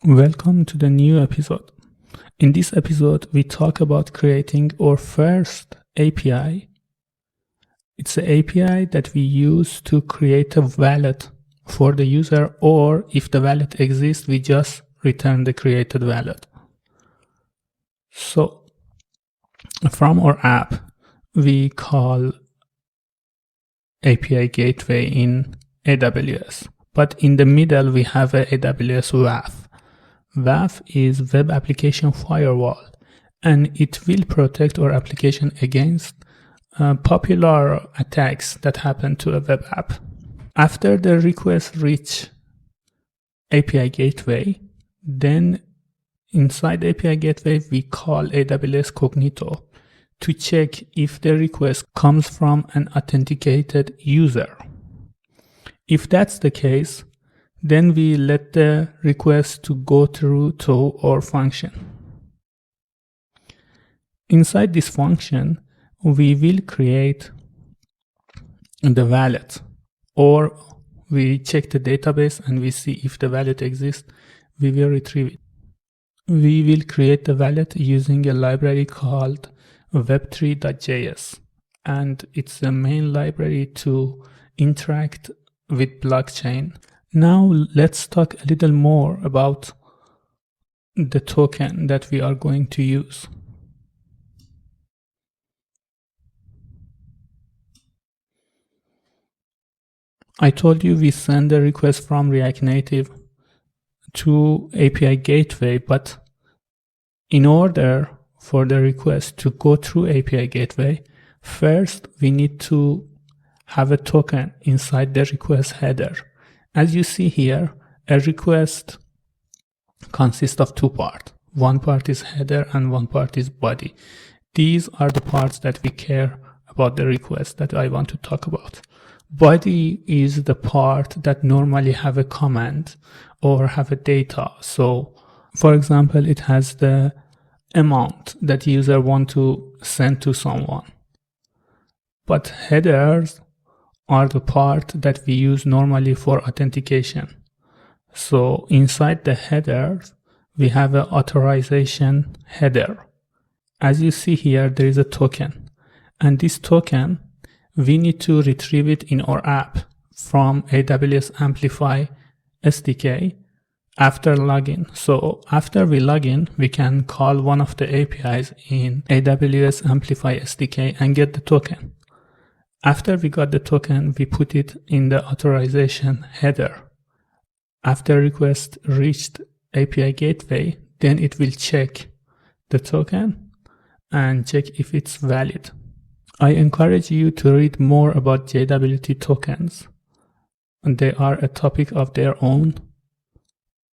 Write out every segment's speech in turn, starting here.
Welcome to the new episode. In this episode, we talk about creating our first API. It's an API that we use to create a wallet for the user, or if the wallet exists, we just return the created wallet. So from our app, we call API gateway in AWS, but in the middle, we have a AWS WAF. WAF is Web Application Firewall, and it will protect our application against popular attacks that happen to a web app. After the request reach API Gateway, then inside API Gateway, we call AWS Cognito to check if the request comes from an authenticated user. If that's the case, then we let the request to go through to our function. Inside this function, we will create the wallet, or we check the database and we see if the wallet exists, we will retrieve it. We will create the wallet using a library called web3.js, and it's the main library to interact with blockchain. Now let's talk a little more about the token that we are going to use. I told you we send a request from React Native to API Gateway, but in order for the request to go through API Gateway, first we need to have a token inside the request header. As you see here, a request consists of two parts. One part is header and one part is body. These are the parts that we care about the request that I want to talk about. Body is the part that normally have a command or have a data. So, for example, it has the amount that user want to send to someone. But headers are the part that we use normally for authentication. So inside the headers, we have an authorization header. As you see here, there is a token. And this token, we need to retrieve it in our app from AWS Amplify SDK after login. So after we log in, we can call one of the APIs in AWS Amplify SDK and get the token. After we got the token, we put it in the authorization header. After request reached API Gateway, then it will check the token and check if it's valid. I encourage you to read more about JWT tokens. They are a topic of their own.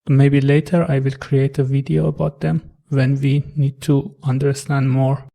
Maybe later I will create a video about them when we need to understand more